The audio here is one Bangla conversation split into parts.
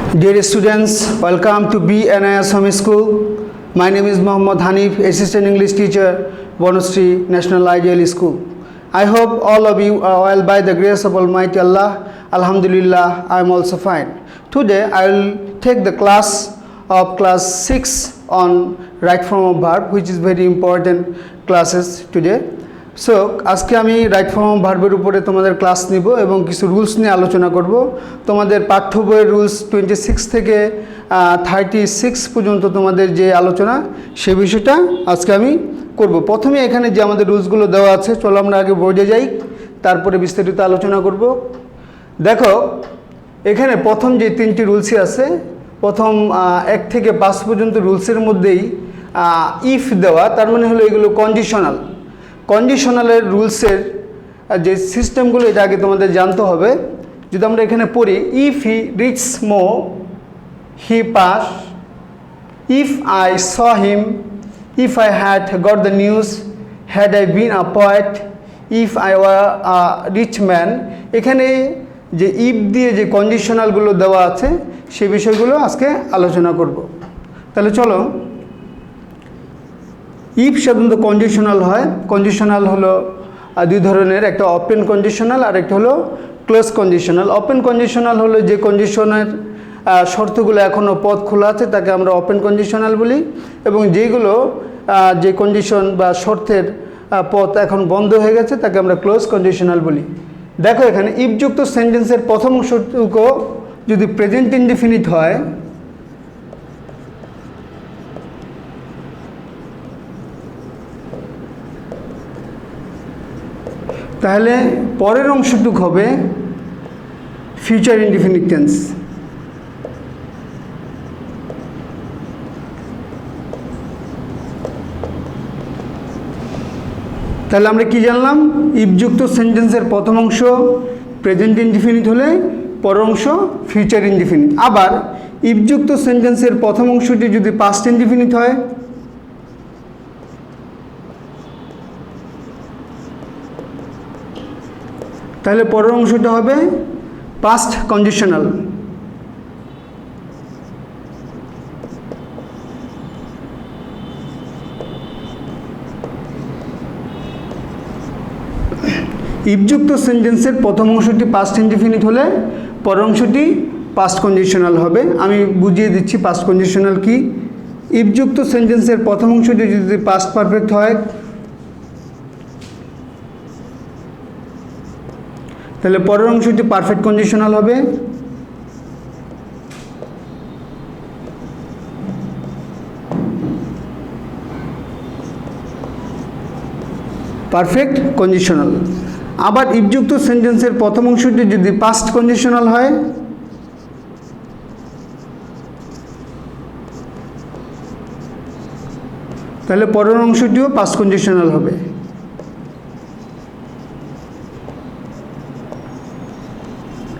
Dear students, welcome to BNIS Home School. My name is Mohammad Hanif, Assistant English Teacher, Bonusri National Ideal School. I hope all of you are well by the grace of Almighty Allah. Alhamdulillah, I am also fine. Today I will take the class of class 6 on right form of verb, which is very important classes today. So আজকে আমি রাইট ফর্ম অফ ভার্বের উপরে তোমাদের ক্লাস নিব এবং কিছু রুলস নিয়ে আলোচনা করব। তোমাদের পাঠ্য বইয়ের রুলস 26 থেকে 36 পর্যন্ত তোমাদের যে আলোচনা সে বিষয়টা আজকে আমি করব। প্রথমে এখানে যে আমাদের রুলসগুলো দেওয়া আছে, চলো আমরা আগে বোর্ডে যাই, তারপরে বিস্তারিত আলোচনা করব। দেখো এখানে প্রথম যে 3টি রুলসই আছে, প্রথম 1 থেকে 5 পর্যন্ত রুলসের মধ্যেই ইফ দেওয়া, তার মানে হলো এগুলো কন্ডিশনাল। কন্ডিশনালের রুলসের যে সিস্টেমগুলো এটা আগে তোমাদের জানতে হবে। যদি আমরা এখানে পড়ি, if he reaches more he pass, if I saw him, if I had got the news, had I been a poet, if I were a rich man. এখানে যে ইফ দিয়ে যে কন্ডিশনালগুলো দেওয়া আছে সে বিষয়গুলো আজকে আলোচনা করব। তাহলে চলো, ইফ সাধারণত কন্ডিশনাল হয়। কন্ডিশনাল হলো দুই ধরনের, একটা ওপেন কন্ডিশনাল আর একটা হলো ক্লোজ কন্ডিশনাল। ওপেন কন্ডিশনাল হলো যে কন্ডিশনের শর্তগুলো এখনও পথ খোলা আছে তাকে আমরা ওপেন কন্ডিশনাল বলি, এবং যেগুলো যে কন্ডিশন বা শর্তের পথ এখন বন্ধ হয়ে গেছে তাকে আমরা ক্লোজ কন্ডিশনাল বলি। দেখো এখানে ইফযুক্ত সেন্টেন্সের প্রথম অংশটুকু যদি প্রেজেন্ট ইনডিফিনিট হয়, তাহলে পরের অংশটুক হবে ফিউচার ইনডিফিনিট টেন্স। তাহলে আমরা কি জানলাম? ইফযুক্ত সেন্টেন্সের প্রথম অংশ প্রেজেন্ট ইনডিফিনিট হলে পরের অংশ ফিউচার ইনডিফিনিট। আবার ইফযুক্ত সেন্টেন্সের প্রথম অংশটি যদি পাস্ট ইনডিফিনিট হয়, তাহলে পরের অংশটা হবে পাস্ট কন্ডিশনাল। ইফযুক্ত সেন্টেন্সের প্রথম অংশটি পাস্ট ইনডিফিনিট হলে পরের অংশটি পাস্ট কন্ডিশনাল হবে। আমি বুঝিয়ে দিচ্ছি পাস্ট কন্ডিশনাল কি। ইফযুক্ত সেন্টেন্সের প্রথম অংশটি যদি পাস্ট পারফেক্ট হয়, তাহলে পরের অংশটি পারফেক্ট কন্ডিশনাল হবে। Perfect conditional. আবার ইফযুক্ত সেন্টেন্সের প্রথম অংশটি যদি পাস্ট কন্ডিশনাল হয়, তাহলে পরের অংশটিও পাস্ট কন্ডিশনাল হবে।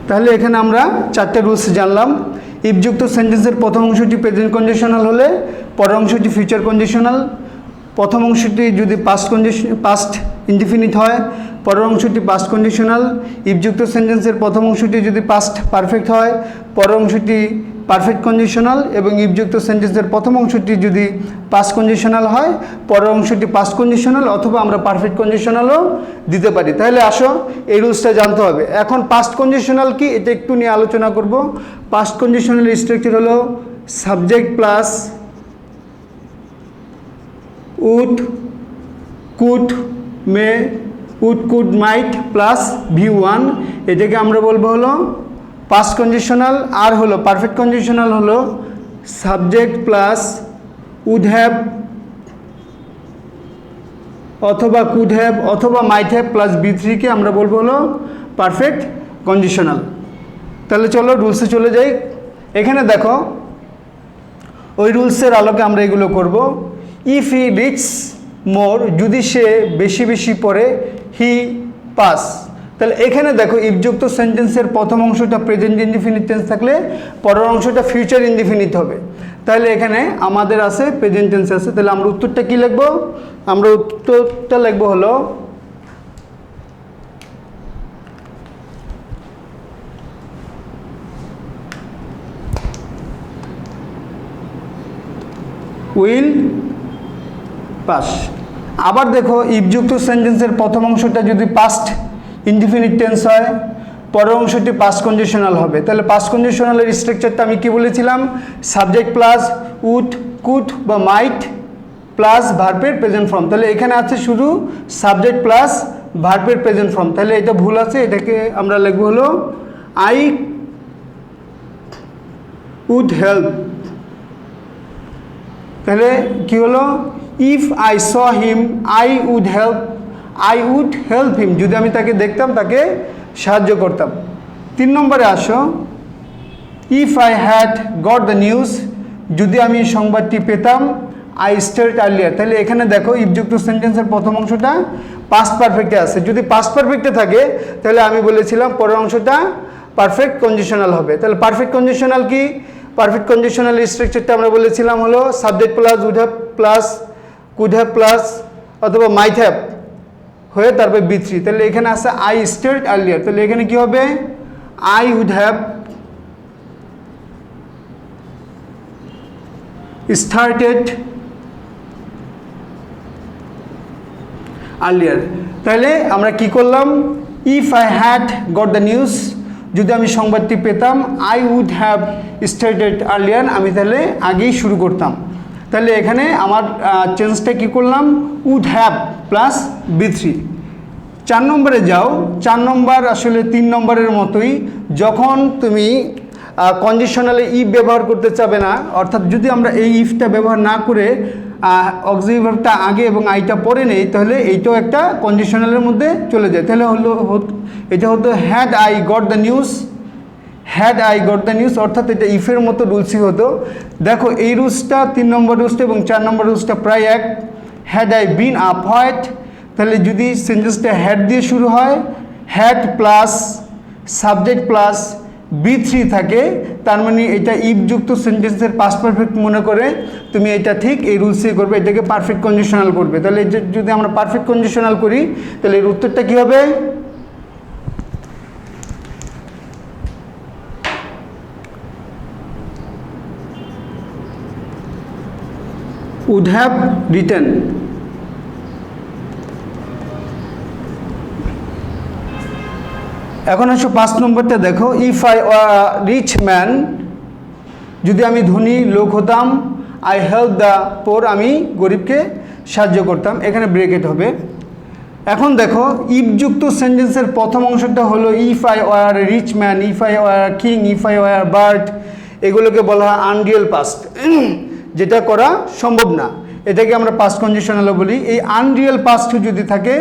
তাহলে এখানে আমরা 4টে রুলস জানলাম। ইফযুক্ত সেন্টেন্সের প্রথম অংশটি প্রেজেন্ট কন্ডিশনাল হলে পরের অংশটি ফিউচার কন্ডিশনাল। প্রথম অংশটি যদি পাস্ট ইনডিফিনিট হয়, পরের অংশটি পাস্ট কন্ডিশনাল। ইফযুক্ত সেন্টেন্সের প্রথম অংশটি যদি পাস্ট পারফেক্ট হয়, পরের অংশটি পারফেক্ট কন্ডিশনাল, এবং ইফযুক্ত সেন্টেন্সের প্রথম অংশটি যদি পাস্ট কন্ডিশনাল হয়, পরের অংশটি পাস্ট কন্ডিশনাল, অথবা আমরা পারফেক্ট কন্ডিশনালও দিতে পারি। তাহলে আসো এই রুলসটা জানতে হবে। এখন পাস্ট কন্ডিশনাল কি এটা একটু নিয়ে আলোচনা করব। পাস্ট কন্ডিশনালের স্ট্রাকচার হলো subject plus would, could, may, would, could, might plus V1। এটাকে আমরা বলবো হলো পাস্ট কন্ডিশনাল। আর হলো পারফেক্ট কন্ডিশনাল হলো সাবজেক্ট প্লাস উড হ্যাভ অথবা কুড হ্যাভ অথবা মাইট হ্যাভ প্লাস V3কে আমরা বলবো হলো পারফেক্ট কন্ডিশনাল। তাহলে চলো রুলসে চলে যাই। এখানে দেখো ওই রুলসের আলোকে আমরা এগুলো করব। ইফ হি রিচস মোর, যদি সে বেশি বেশি পড়ে, হি পাস। তাহলে এখানে দেখো ইফযুক্ত সেন্টেন্সের প্রথম অংশটা প্রেজেন্ট ইনডিফিনিট টেন্স থাকলে পরের অংশটা ফিউচার ইনডিফিনিট হবে। তাহলে এখানে আমাদের আছে প্রেজেন্ট টেন্স আছে। তাহলে আমরা উত্তরটা কি লিখব? আমরা উত্তরটা লিখব হলো উইল পাস। আবার দেখো ইফযুক্ত সেন্টেন্সের প্রথম অংশটা যদি পাস্ট ইনডিফিনিট টেন্স হয়, পরের অংশটি পাস্ট কন্ডিশনাল হবে। তাহলে পাস্ট কন্ডিশনালের স্ট্রাকচারটা আমি কি বলেছিলাম? সাবজেক্ট প্লাস উড, কুড বা মাইট প্লাস ভার্বের প্রেজেন্ট ফর্ম। তাহলে এখানে আছে শুধু সাবজেক্ট প্লাস ভার্বের প্রেজেন্ট ফর্ম। তাহলে এটা ভুল আছে, এটাকে আমরা লিখব হলো আই উড হেল্প। তাহলে কি হলো? If I saw him I would help him. যদি আমি তাকে দেখতাম, তাকে সাহায্য করতাম। 3 নম্বরে আসো, if I had got the news. যদি আমি সংবাদটি পেতাম, আই স্টার্ট আর্লিয়ার। তাহলে এখানে দেখো ইফযুক্ত সেন্টেন্সের প্রথম অংশটা পাস্ট পারফেক্টে আছে। যদি পাস্ট পারফেক্টে থাকে তাহলে আমি বলেছিলাম পরের অংশটা পারফেক্ট কন্ডিশনাল হবে। তাহলে পারফেক্ট কন্ডিশনাল কি? পারফেক্ট কন্ডিশনাল স্ট্রাকচারটা আমরা বলেছিলাম হলো subject plus would have plus could have plus অথবা মাইট হ্যাভ হয়ে তারপরে বি থ্রি। তাহলে এখানে আছে আই স্টার্ট আর্লিয়ার। তাহলে এখানে কি হবে? I would have started earlier. তাহলে আমরা কি করলাম? If I had got the news, যদি আমি সংবাদটি পেতাম, I would have started earlier, আমি তাহলে আগেই শুরু করতাম। তাহলে এখানে আমার চেঞ্জটা কি করলাম? Would have plus V three. 4 নম্বরে যাও। 4 নম্বর আসলে 3 নম্বরের মতোই। যখন তুমি কন্ডিশনালে ইফ ব্যবহার করতে চাবে না, অর্থাৎ যদি আমরা এই ইফটা ব্যবহার না করে অক্সিলারি ভার্বটা আগে এবং আইটা পরে নেই, তাহলে এইটাও একটা কন্ডিশনালের মধ্যে চলে যায়। তাহলে এটা হতো had I got the news, had I got the news, অর্থাৎ এটা ইফের মতো রুলসই হতো। দেখো এই রুলসটা 3 নম্বর রুলসটা এবং 4 নম্বর রুলসটা প্রায় এক। Had I been up white. তাহলে যদি সেন্টেন্সটা হ্যাড দিয়ে শুরু হয়, had plus subject plus V three থাকে, তার মানে এটা ইফযুক্ত সেন্টেন্সের পাস্ট পারফেক্ট মনে করে তুমি এটা ঠিক এই রুলসই করবে, এটাকে পারফেক্ট কন্ডিশনাল করবে। তাহলে যদি আমরা পারফেক্ট কন্ডিশনাল করি তাহলে এর উত্তরটা কী হবে? would have written। এখন আসো 5 নম্বরটা দেখো, ইফ আই রিচ ম্যান, যদি আমি ধনী লোক হতাম, আই হেল্প দ্য পোর, আমি গরিবকে সাহায্য করতাম। এখানে ব্রেকেট হবে। এখন দেখো ইফযুক্ত সেন্টেন্সের প্রথম অংশটা হলো if I were rich man, if I were king, if I were bird. এগুলোকে বলা হয় আনরিয়েল পাস্ট, যেটা করা সম্ভব না, এটাকে আমরা পাস্ট কন্ডিশনালও বলি। এই আনরিয়েল পাস্ট যদি থাকে,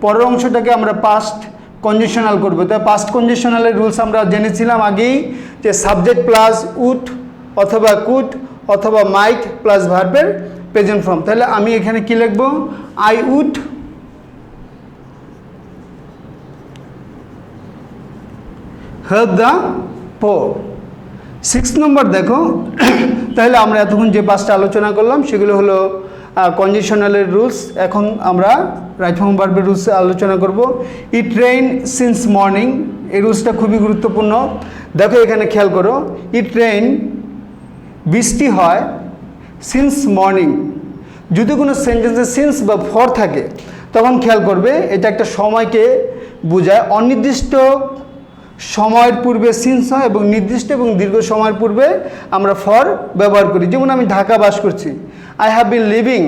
পরের অংশটাকে আমরা পাস্ট কন্ডিশনাল করবো। তাই পাস্ট কন্ডিশনালের রুলস আমরা জেনেছিলাম আগেই, যে সাবজেক্ট প্লাস উড অথবা কুড অথবা মাইট প্লাস ভার্বের প্রেজেন্ট ফর্ম। তাহলে আমি এখানে কি লিখব? I would help the poor. 6 number দেখো, তাহলে আমরা এতক্ষণ যে 5টা আলোচনা করলাম সেগুলো হলো কন্ডিশনালের রুলস। এখন আমরা রাইট ফর্ম ভার্বের রুলস আলোচনা করব। ইট রেইন সিন্স মর্নিং, এই রুলসটা খুবই গুরুত্বপূর্ণ। দেখো এখানে খেয়াল করো, ইট রেইন বৃষ্টি হয়, সিন্স মর্নিং। যদি কোনো সেন্টেন্সে সিন্স বা ফর থাকে তখন খেয়াল করবে এটা একটা সময়কে বোঝায়। অনির্দিষ্ট সময়ের পূর্বে সিন্স হয় এবং নির্দিষ্ট এবং দীর্ঘ সময়ের পূর্বে আমরা ফর ব্যবহার করি। যেমন আমি ঢাকা বাস করছি, I have been living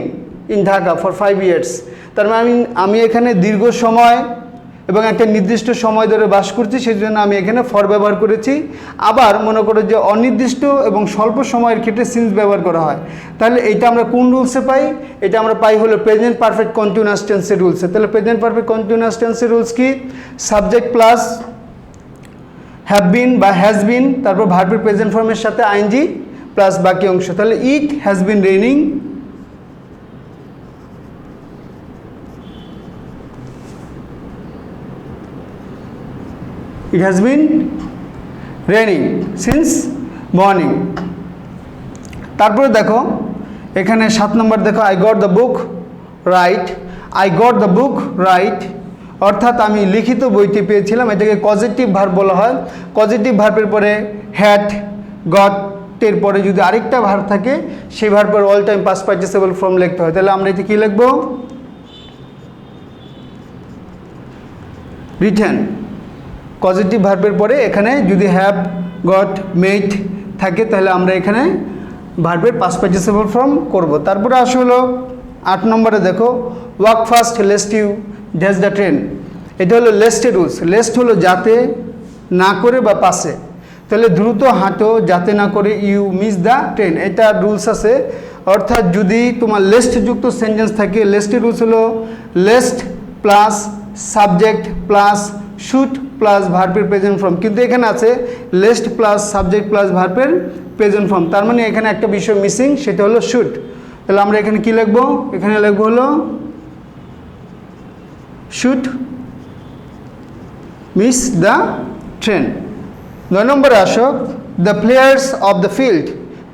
in Dhaka for 5 years। তার মানে আমি এখানে দীর্ঘ সময় এবং একটা নির্দিষ্ট সময় ধরে বাস করছি, সেই জন্য আমি এখানে ফর ব্যবহার করেছি। আবার মনে করো যে অনির্দিষ্ট এবং স্বল্প সময়ের ক্ষেত্রে সিন্স ব্যবহার করা হয়। তাহলে এটা আমরা কোন রুলসে পাই? এটা আমরা পাই হলো প্রেজেন্ট পারফেক্ট কন্টিনিউয়াস টেন্সের রুলসে। তাহলে প্রেজেন্ট পারফেক্ট কন্টিনিউয়াস টেন্সের রুলস কি? সাবজেক্ট প্লাস হ্যাভ বিন বা হ্যাজ বিন, তারপর ভার্বের প্রেজেন্ট ফর্মের সাথে আইএনজি প্লাস বাকি অংশ। তাহলে it has been raining, it has been raining since morning। তারপরে দেখো এখানে 7 নম্বর দেখো, I got the book right, I got the book right, অর্থাৎ আমি লিখিত বইটি পেয়েছিলাম। এটাকে পজিটিভ ভার্ব বলা হয়। পজিটিভ ভার্বের পরে হ্যাড, গট টের পরে যদি আরেকটা ভার্ব থাকে সেই ভার্বের all time past participle form লিখতে হয়। তাহলে আমরা এতে কী লিখব? রিটেন। পজিটিভ ভার্বের পরে এখানে যদি হ্যাভ, গট, মেড থাকে তাহলে আমরা এখানে ভার্বের পাস্ট পার্টিসিপল ফর্ম করব। তারপরে আসলে 8 নম্বরে দেখো, walk fast lest you dash the train. এটা হলো লেস্টের রুলস। লেস্ট হলো যাতে না করে বা পাশে, তাহলে দ্রুত হাঁটো যাতে না করে ইউ মিস দ্য ট্রেন, এটা রুলস আছে। অর্থাৎ যদি তোমার লেস্ট যুক্ত সেন্টেন্স থাকে, লেস্টের রুলস হলো lest plus subject plus should plus ভার্বের প্রেজেন্ট ফর্ম, কিন্তু এখানে আছে লেস্ট প্লাস সাবজেক্ট প্লাস ভার্বের প্রেজেন্ট ফর্ম। তার মানে এখানে একটা বিষয় মিসিং, সেটা হলো শুড। তাহলে আমরা এখানে কি লিখবো? এখানে লিখবো হলো শুড মিস দ্য ট্রেন। 9 নম্বরে আসো, the players of the field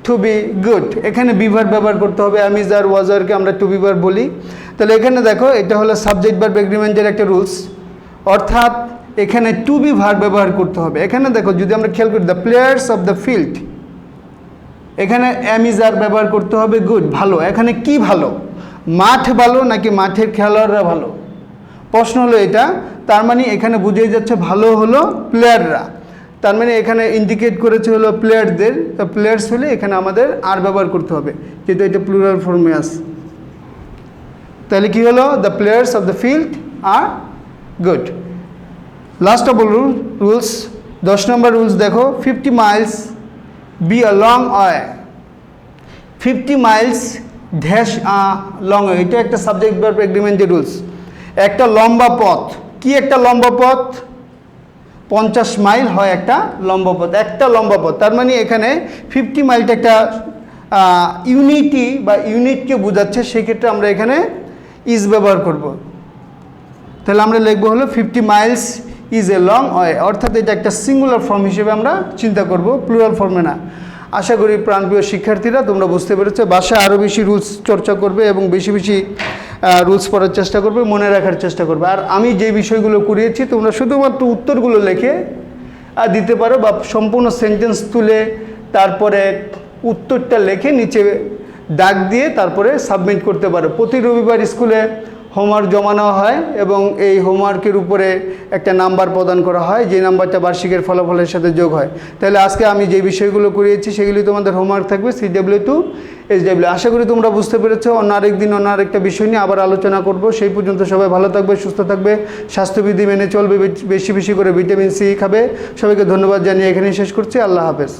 to be good. এখানে বি ভার্ব ব্যবহার করতে হবে। আমিজ আর ওয়াজারকে আমরা টু বি ভার্ব বলি। তাহলে এখানে দেখো এটা হলো সাবজেক্ট ভার্ব এগ্রিমেন্টের একটা রুলস, অর্থাৎ এখানে টু বি ভার্ব ব্যবহার করতে হবে। এখানে দেখো যদি আমরা খেয়াল করি, the players of the field, এখানে আমিজ আর ব্যবহার করতে হবে গুড, ভালো। এখানে কি ভালো? মাঠ ভালো নাকি মাঠের খেলোয়াড়রা ভালো? প্রশ্ন হলো এটা। তার মানে এখানে বুঝেই যাচ্ছে ভালো হলো প্লেয়াররা, তার মানে এখানে ইন্ডিকেট করেছে হলো প্লেয়ারদের। তো প্লেয়ার্স হলে এখানে আমাদের আর ব্যবহার করতে হবে, যেহেতু এটা প্লুরাল ফর্মে আছে। তাহলে কি হলো? The players of the field are good. Last of all rules, 10 number rules দেখো, 50 miles be a long way. 50 miles dash a long way, এটা একটা সাবজেক্ট ভার্ব এগ্রিমেন্টের রুলস। একটা লম্বা পথ। কি একটা লম্বা পথ? 50 মাইল হয় একটা লম্বা পথ, একটা লম্বা পথ। তার মানে এখানে 50 মাইলটা একটা ইউনিটি বা ইউনিটকে বোঝাচ্ছে, সেক্ষেত্রে আমরা এখানে ইজ ব্যবহার করব। তাহলে আমরা লিখবো হলো 50 Miles is a long way, অর্থাৎ এটা একটা সিঙ্গুলার ফর্ম হিসেবে আমরা চিন্তা করব, প্লুরাল ফর্মে না। আশা করি প্রাণপ্রিয় শিক্ষার্থীরা তোমরা বুঝতে পেরেছো। বাসায় আরও বেশি রুলস চর্চা করবে এবং বেশি বেশি রুলস পড়ার চেষ্টা করবে, মনে রাখার চেষ্টা করবে। আর আমি যে বিষয়গুলো করিয়েছি তোমরা শুধুমাত্র উত্তরগুলো লিখে দিতে পারো, বা সম্পূর্ণ সেন্টেন্স তুলে তারপরে উত্তরটা লিখে নিচে দাগ দিয়ে তারপরে সাবমিট করতে পারো। প্রতি রবিবার স্কুলে হোমওয়ার্ক জমা নেওয়া হয় এবং এই হোমওয়ার্কের উপরে একটা নাম্বার প্রদান করা হয়, যে নাম্বারটা বার্ষিকের ফলাফলের সাথে যোগ হয়। তাহলে আজকে আমি যে বিষয়গুলো করিয়েছি সেগুলি তোমাদের হোমওয়ার্ক থাকবে CW to SW। আশা করি তোমরা বুঝতে পেরেছো। অন্য আরেকদিন অন্য আরেকটা বিষয় নিয়ে আবার আলোচনা করব। সেই পর্যন্ত সবাই ভালো থাকবে, সুস্থ থাকবে, স্বাস্থ্যবিধি মেনে চলবে, বেশি বেশি করে ভিটামিন C খাবে। সবাইকে ধন্যবাদ জানিয়ে এখানেই শেষ করছি। আল্লাহ হাফেজ।